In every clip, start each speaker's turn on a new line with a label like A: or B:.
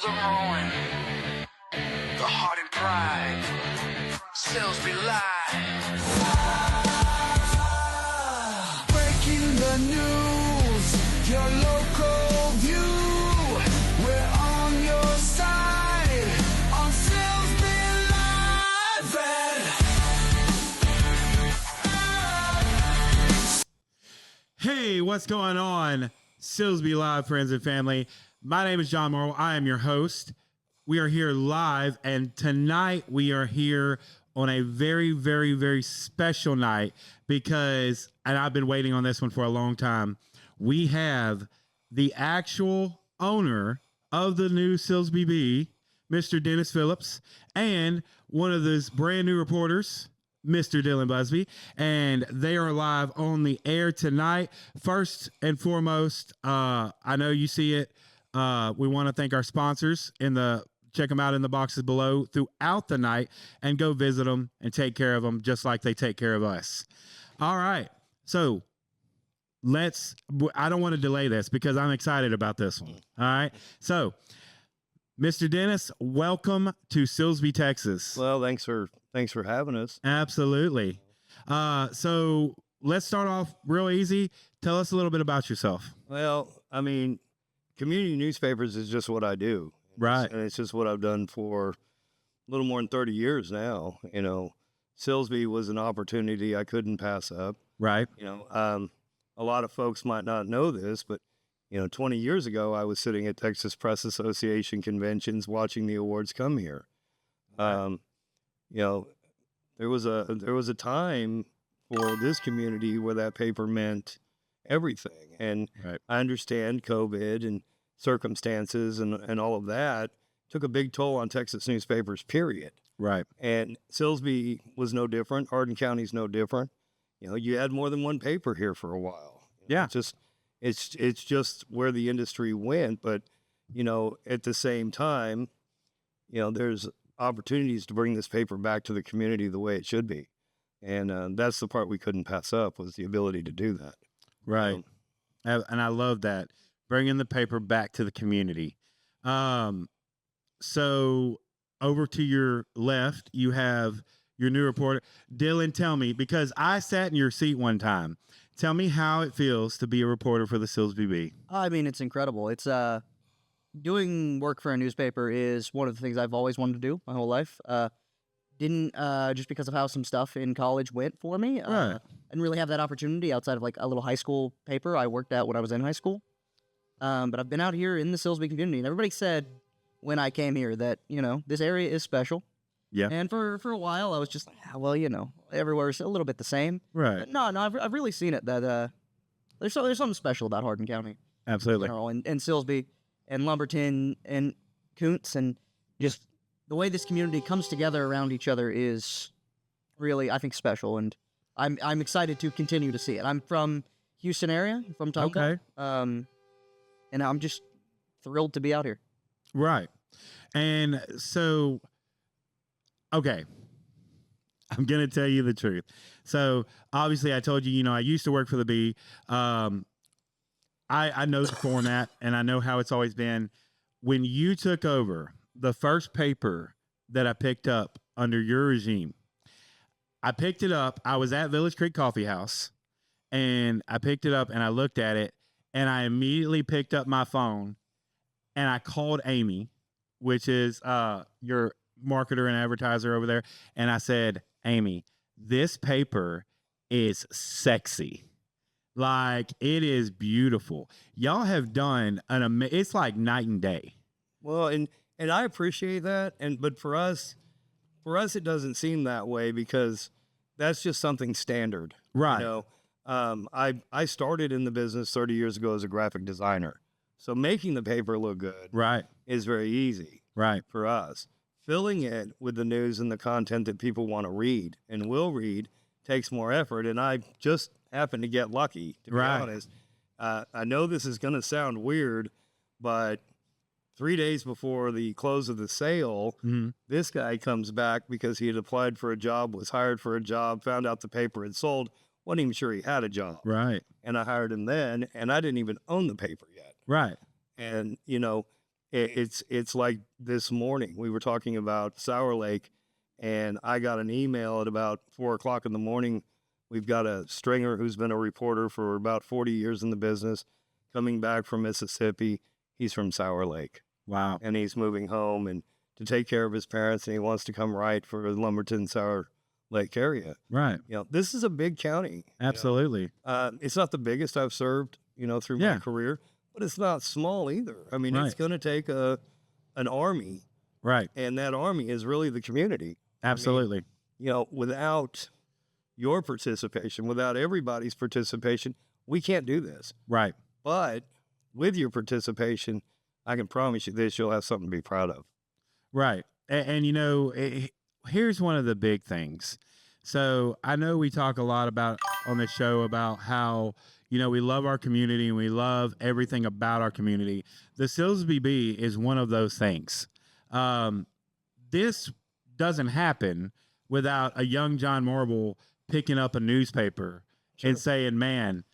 A: the ruin, the heart and pride, Silsbee live. Breaking the news, your local view, we're on your side, on Silsbee Live.
B: Hey, what's going on? Silsbee Live, friends and family. My name is John Morrow. I am your host. We are here live, and tonight we are here on a very, very, very special night because, and I've been waiting on this one for a long time, we have the actual owner of the new Silsbee Bee, Mr. Dennis Phillips, and one of those brand new reporters, Mr. Dylan Busby, and they are live on the air tonight. First and foremost, I know you see it. We want to thank our sponsors check them out in the boxes below throughout the night and go visit them and take care of them just like they take care of us. All right. So I don't want to delay this because I'm excited about this one. All right. So Mr. Dennis, welcome to Silsbee, Texas.
C: Well, thanks for having us.
B: Absolutely. So let's start off real easy. Tell us a little bit about yourself.
C: Well, I mean, community newspapers is just what I do.
B: Right.
C: And it's just what I've done for a little more than 30 years now. You know, Silsbee was an opportunity I couldn't pass up.
B: Right.
C: You know, a lot of folks might not know this, but 20 years ago, I was sitting at Texas Press Association conventions watching the awards come here. Right. There was a time for this community where that paper meant everything. And right. I understand COVID and circumstances and all of that took a big toll on Texas newspapers, period.
B: Right.
C: And Silsbee was no different. Hardin County's no different. You had more than one paper here for a while.
B: Yeah.
C: It's just where the industry went. But, at the same time, there's opportunities to bring this paper back to the community the way it should be. And that's the part we couldn't pass up, was the ability to do that.
B: Right. And I love that, bringing the paper back to the community. So over to your left, you have your new reporter. Dylan, tell me, because I sat in your seat one time, tell me how it feels to be a reporter for the Silsbee Bee.
D: I mean, it's incredible. It's doing work for a newspaper is one of the things I've always wanted to do my whole life. Didn't just because of how some stuff in college went for me.
B: Right.
D: I didn't really have that opportunity outside of like a little high school paper I worked at when I was in high school. But I've been out here in the Silsbee community, and everybody said when I came here that, this area is special.
B: Yeah.
D: And for a while, I was just like, well, everywhere's a little bit the same.
B: Right.
D: But no, I've really seen it that there's something special about Hardin County.
B: Absolutely.
D: And Silsbee and Lumberton and Kuntz, and just the way this community comes together around each other is really, I think, special. And I'm excited to continue to see it. I'm from Houston area, from Tonka.
B: Okay.
D: And I'm just thrilled to be out here.
B: Right. And so, okay, I'm going to tell you the truth. So obviously I told you, I used to work for the Bee. I know the format and I know how it's always been. When you took over, the first paper that I picked up under your regime, I picked it up. I was at Village Creek Coffee House, and I picked it up and I looked at it, and I immediately picked up my phone and I called Amy, which is your marketer and advertiser over there. And I said, Amy, this paper is sexy. Like, it is beautiful. Y'all have done it's like night and day.
C: Well, and I appreciate that. But for us, it doesn't seem that way because that's just something standard.
B: Right.
C: I started in the business 30 years ago as a graphic designer. So making the paper look good
B: right.
C: is very easy
B: right.
C: for us. Filling it with the news and the content that people want to read and will read takes more effort. And I just happen to get lucky, to be
B: right.
C: honest. I know this is going to sound weird, but 3 days before the close of the sale, this guy comes back because he had applied for a job, was hired for a job, found out the paper had sold, wasn't even sure he had a job.
B: Right.
C: And I hired him then, and I didn't even own the paper yet.
B: Right.
C: And, It's like this morning we were talking about Sour Lake, and I got an email at about 4 o'clock in the morning. We've got a stringer who's been a reporter for about 40 years in the business, coming back from Mississippi. He's from Sour Lake,
B: Wow.
C: and he's moving home and to take care of his parents, and he wants to come write for the Lumberton Sour Lake area.
B: Right.
C: This is a big county.
B: Absolutely.
C: It's not the biggest I've served, through
B: Yeah.
C: my career, but it's not small either. I mean,
B: Right.
C: it's going to take an army,
B: Right.
C: and that army is really the community.
B: Absolutely.
C: Without your participation, without everybody's participation, we can't do this.
B: Right.
C: But with your participation, I can promise you this, you'll have something to be proud of.
B: Right. And here's one of the big things. So I know we talk a lot about on the show about how, we love our community and we love everything about our community. The Silsbee Bee is one of those things. This doesn't happen without a young John Marble picking up a newspaper and saying, man,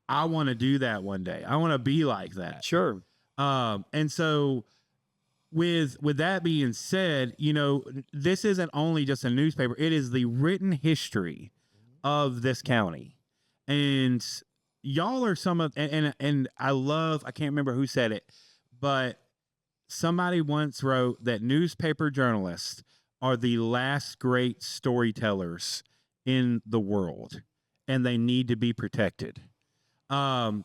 B: I want to do that one day. I want to be like that.
C: Sure.
B: And so with that being said, this isn't only just a newspaper. It is the written history of this county. And y'all are some of, and I can't remember who said it, but somebody once wrote that newspaper journalists are the last great storytellers in the world, and they need to be protected. And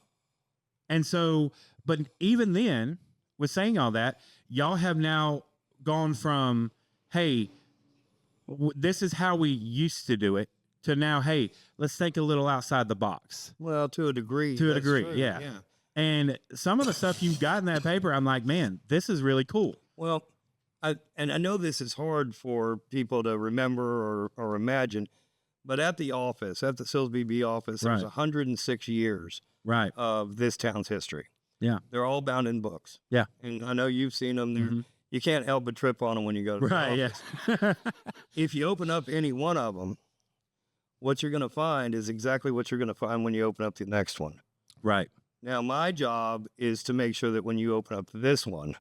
B: so, but even then, with saying all that, y'all have now gone from, hey, this is how we used to do it, to now, hey, let's think a little outside the box.
C: Well, to a degree.
B: To a
C: that's
B: degree,
C: true,
B: yeah. And some of the stuff you've got in that paper, I'm like, man, this is really cool.
C: Well, I know this is hard for people to remember or imagine, but at the Silsbee Bee office, there's
B: Right.
C: 106 years
B: Right.
C: of this town's history.
B: Yeah.
C: They're all bound in books.
B: Yeah.
C: And I know you've seen them.
B: Mhm.
C: You can't help but trip on them when you go to the
B: Right.
C: office.
B: Yeah.
C: If you open up any one of them, what you're going to find is exactly what you're going to find when you open up the next one.
B: Right.
C: Now, my job is to make sure that when you open up this one,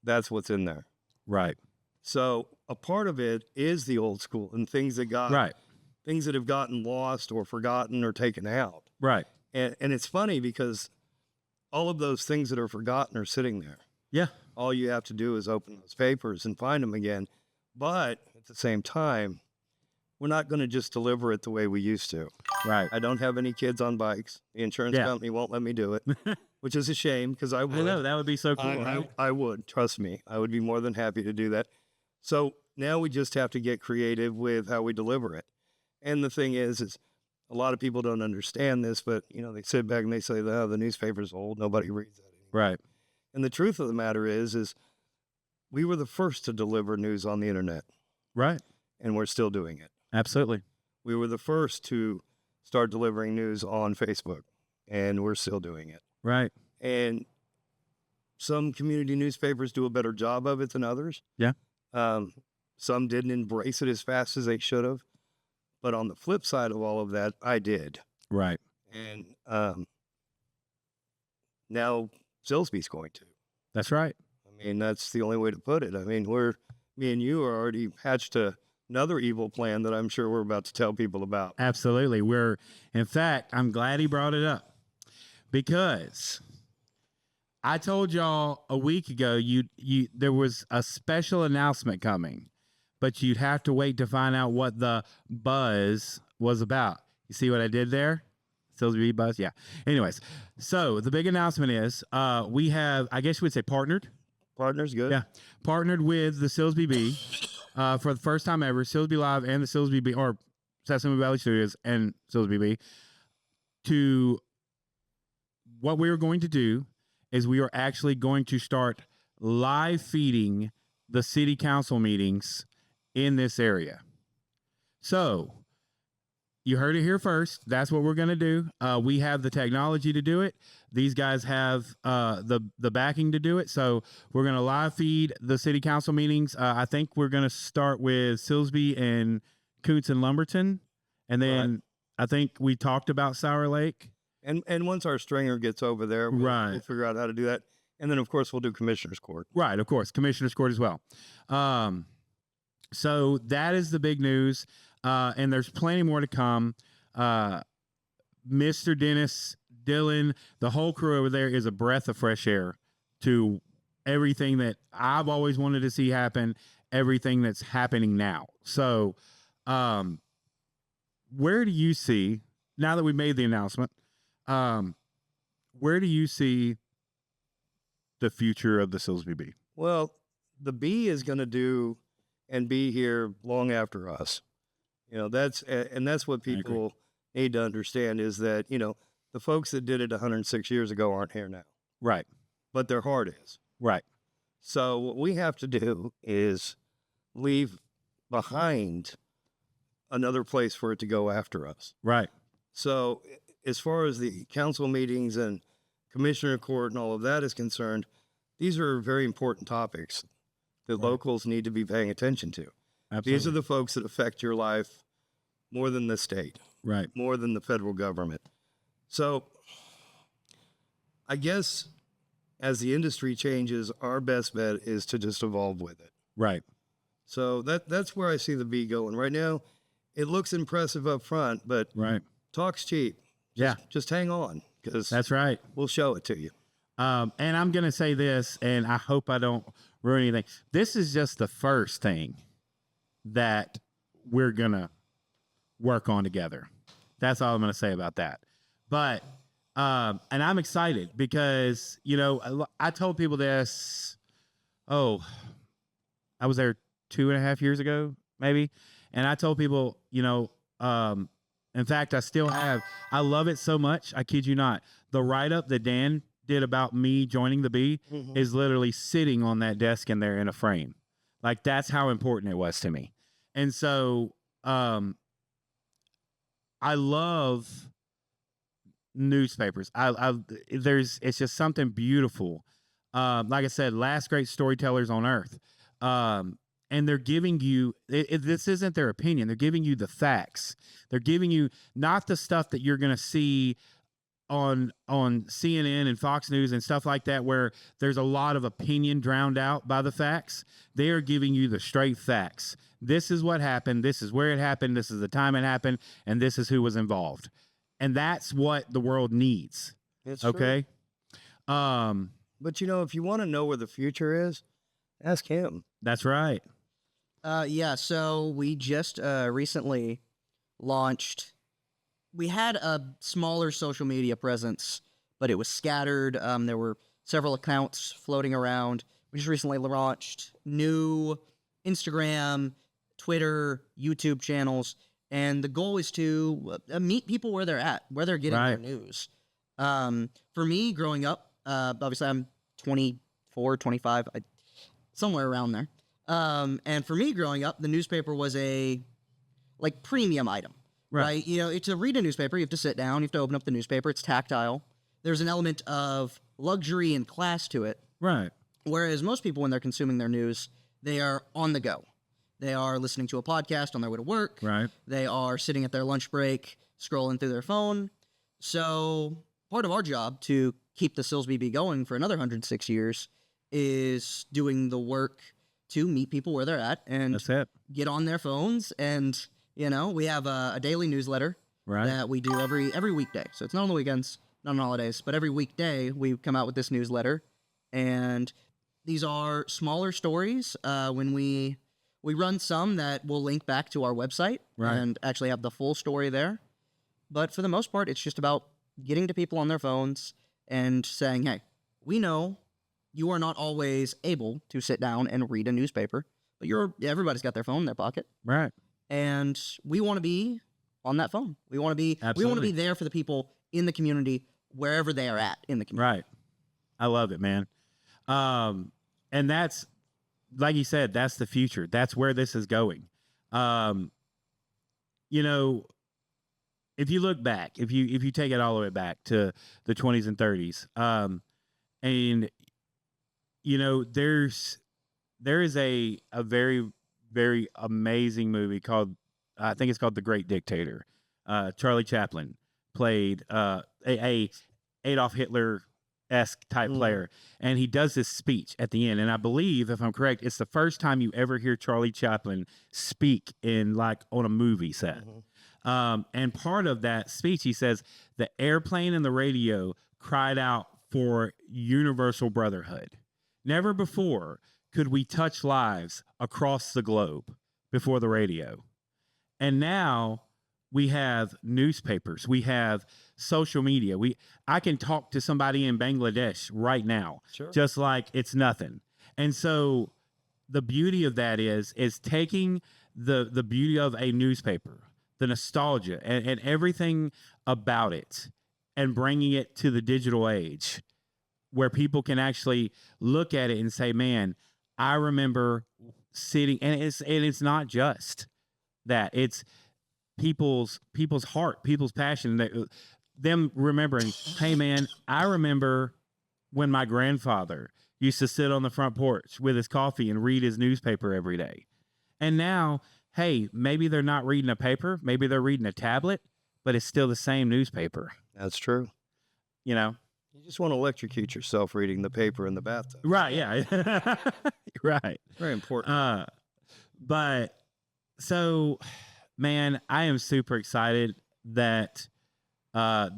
C: that's what's in there.
B: Right.
C: So a part of it is the old school and things that have gotten lost or forgotten or taken out.
B: Right.
C: And it's funny because all of those things that are forgotten are sitting there.
B: Yeah.
C: All you have to do is open those papers and find them again. But at the same time, we're not going to just deliver it the way we used to.
B: Right.
C: I don't have any kids on bikes. The insurance
B: Yeah.
C: company won't let me do it, which is a shame because I would.
B: I know that would be so cool. Right?
C: I would, trust me. I would be more than happy to do that. So now we just have to get creative with how we deliver it. And the thing is a lot of people don't understand this, but they sit back and they say, "Oh, the newspaper's old. Nobody reads that anymore."
B: Right.
C: And the truth of the matter is we were the first to deliver news on the internet,
B: Right.
C: and we're still doing it.
B: Absolutely.
C: We were the first to start delivering news on Facebook, and we're still doing it.
B: Right.
C: And some community newspapers do a better job of it than others.
B: Yeah.
C: Some didn't embrace it as fast as they should have. But on the flip side of all of that, I did.
B: Right.
C: And now Silsbee's going to.
B: That's right.
C: I mean, that's the only way to put it. I mean, me and you are already hatched another evil plan that I'm sure we're about to tell people about.
B: Absolutely. In fact, I'm glad he brought it up because I told y'all a week ago, there was a special announcement coming, but you'd have to wait to find out what the buzz was about. You see what I did there? Silsbee Bee buzz? Yeah. Anyways, so the big announcement is we have, I guess you would say partnered.
C: Partners, good.
B: Yeah. Partnered with the Silsbee Bee for the first time ever, Silsbee Live and the Silsbee Bee, or Sesame Valley Studios and Silsbee Bee, to what we are going to do is we are actually going to start live feeding the city council meetings in this area. So you heard it here first. That's what we're going to do. We have the technology to do it. These guys have the backing to do it. So we're going to live feed the city council meetings. I think we're going to start with Silsbee and Coots and Lumberton. And then I think we talked about Sour Lake.
C: And once our stringer gets over there, we'll figure out how to do that. And then, of course, we'll do commissioner's court.
B: Right, of course, commissioner's court as well. So that is the big news, and there's plenty more to come. Mr. Dennis, Dylan, the whole crew over there is a breath of fresh air to everything that I've always wanted to see happen, everything that's happening now. So, where do you see, now that we made the announcement, where do you see the future of the Silsbee Bee?
C: Well, the Bee is going to do and be here long after us. That's what people need to understand is that, the folks that did it 106 years ago aren't here now,
B: Right,
C: but their heart is.
B: right,
C: So what we have to do is leave behind another place for it to go after us.
B: right,
C: So as far as the council meetings and commissioner court and all of that is concerned, these are very important topics that
B: Right.
C: locals need to be paying attention to.
B: absolutely.
C: These are the folks that affect your life more than the state,
B: right,
C: more than the federal government. So I guess as the industry changes, our best bet is to just evolve with it.
B: right,
C: So that's where I see the Bee going. Right now, it looks impressive up front, but
B: right.
C: talk's cheap. Just hang on, because
B: That's right.
C: we'll show it to you.
B: And I'm going to say this, and I hope I don't ruin anything. This is just the first thing that we're going to work on together. That's all I'm going to say about that. But, and I'm excited because, I told people this, I was there 2.5 years ago, maybe. And I told people, in fact, I still have, I love it so much. I kid you not. The write-up that Dan did about me joining the Bee is literally sitting on that desk in there in a frame. Like, that's how important it was to me. And so, I love newspapers. It's just something beautiful. Like I said, last great storytellers on earth. And they're giving you, this isn't their opinion. They're giving you the facts. They're giving you not the stuff that you're going to see on CNN and Fox News and stuff like that, where there's a lot of opinion drowned out by the facts. They are giving you the straight facts. This is what happened. This is where it happened. This is the time it happened. And this is who was involved. And that's what the world needs.
C: It's
B: okay.
C: But if you want to know where the future is, ask him.
B: That's right.
D: Yeah, so we just recently launched. We had a smaller social media presence, but it was scattered. There were several accounts floating around. We just recently launched new Instagram, Twitter, YouTube channels, and the goal is to meet people where they're at, where they're getting their news. For me, growing up, obviously I'm 24, 25, somewhere around there. And for me growing up, the newspaper was a premium item, right? To read a newspaper, you have to sit down, you have to open up the newspaper. It's tactile. There's an element of luxury and class to it.
B: Right.
D: Whereas most people, when they're consuming their news, they are on the go. They are listening to a podcast on their way to work.
B: Right.
D: They are sitting at their lunch break, scrolling through their phone. So part of our job to keep the Silsbee Bee going for another 106 years is doing the work to meet people where they're at and
B: That's it.
D: get on their phones. And, we have a daily newsletter that we do every weekday. So it's not on the weekends, not on holidays, but every weekday we come out with this newsletter. And these are smaller stories. When we run some that will link back to our website and actually have the full story there. But for the most part, it's just about getting to people on their phones and saying, hey, we know you are not always able to sit down and read a newspaper, but everybody's got their phone in their pocket.
B: Right.
D: And we want to be on that phone. We want to be there for the people in the community wherever they are at in the community.
B: Right. I love it, man. And that's, like you said, that's the future. That's where this is going. If you look back, if you take it all the way back to the 20s and 30s, and there is a very, very amazing movie called, I think it's called The Great Dictator. Charlie Chaplin played a Adolf Hitler esque type player, and he does this speech at the end. And I believe, if I'm correct, it's the first time you ever hear Charlie Chaplin speak in like on a movie set. And part of that speech, he says, the airplane and the radio cried out for universal brotherhood. Never before could we touch lives across the globe before the radio. And now we have newspapers, we have social media. I can talk to somebody in Bangladesh right now, just like it's nothing. And so the beauty of that is taking the beauty of a newspaper, the nostalgia and everything about it, and bringing it to the digital age where people can actually look at it and say, man, I remember sitting, and it's not just that, it's people's heart, people's passion, them remembering, hey man, I remember when my grandfather used to sit on the front porch with his coffee and read his newspaper every day. And now, hey, maybe they're not reading a paper, maybe they're reading a tablet, but it's still the same newspaper.
C: That's true.
B: You know?
C: You just want to electrocute yourself reading the paper in the bathtub.
B: Right, yeah. Right.
C: Very important.
B: But so, man, I am super excited that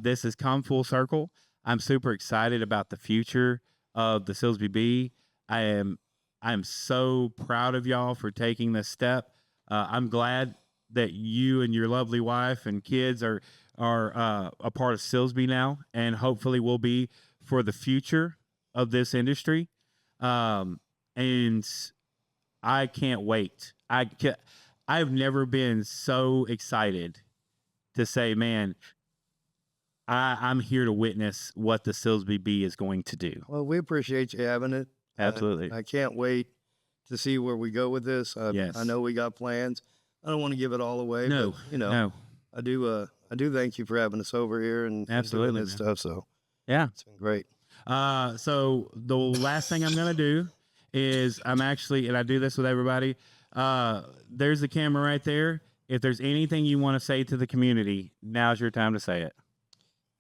B: this has come full circle. I'm super excited about the future of the Silsbee Bee. I'm so proud of y'all for taking this step. I'm glad that you and your lovely wife and kids are a part of Silsbee now, and hopefully will be for the future of this industry. And I can't wait. I've never been so excited to say, man, I'm here to witness what the Silsbee Bee is going to do.
C: Well, we appreciate you having it.
B: Absolutely.
C: I can't wait to see where we go with this.
B: Yes.
C: I know we got plans. I don't want to give it all away.
B: No,
C: but,
B: no.
C: I do thank you for having us over here and
B: Absolutely,
C: doing this stuff. So
B: Yeah.
C: it's been great.
B: So the last thing I'm going to do is and I do this with everybody. There's the camera right there. If there's anything you want to say to the community, now's your time to say it.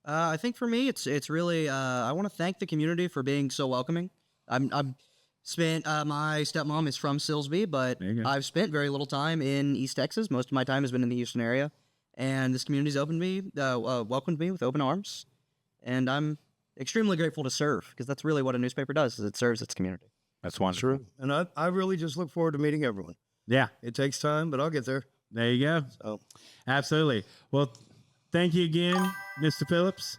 D: I think for me, it's really I want to thank the community for being so welcoming. I'm spent my stepmom is from Silsbee, but
B: There you go.
D: I've spent very little time in East Texas. Most of my time has been in the Houston area, and this community's welcomed me with open arms, and I'm extremely grateful to serve, because that's really what a newspaper does, is it serves its community.
B: That's wonderful.
C: True. And I really just look forward to meeting everyone.
B: Yeah.
C: It takes time, but I'll get there.
B: There you go.
C: So
B: Absolutely. Well, thank you again, Mr. Phillips.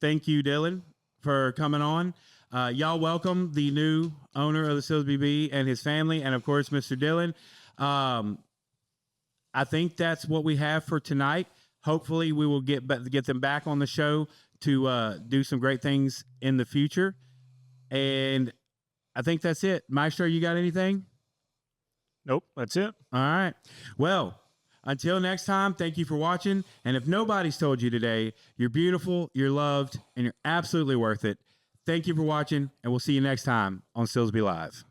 B: Thank you, Dylan, for coming on. Y'all welcome the new owner of the Silsbee Bee and his family, and of course, Mr. Dylan. I think that's what we have for tonight. Hopefully, we will get them back on the show to do some great things in the future. And I think that's it. Maestro, you got anything?
E: Nope, that's it.
B: All right. Well, until next time, thank you for watching. And if nobody's told you today, you're beautiful, you're loved, and you're absolutely worth it. Thank you for watching, and we'll see you next time on Silsbee Live.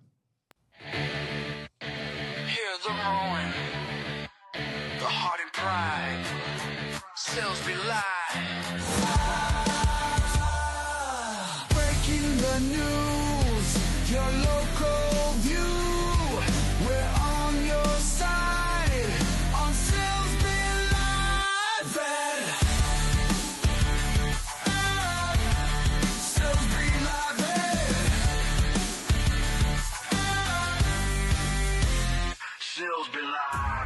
A: Hear the roaring, the heart and pride. Silsbee Live. Breaking the news, your local view. We're on your side on Silsbee Live. Silsbee Live. Silsbee Live.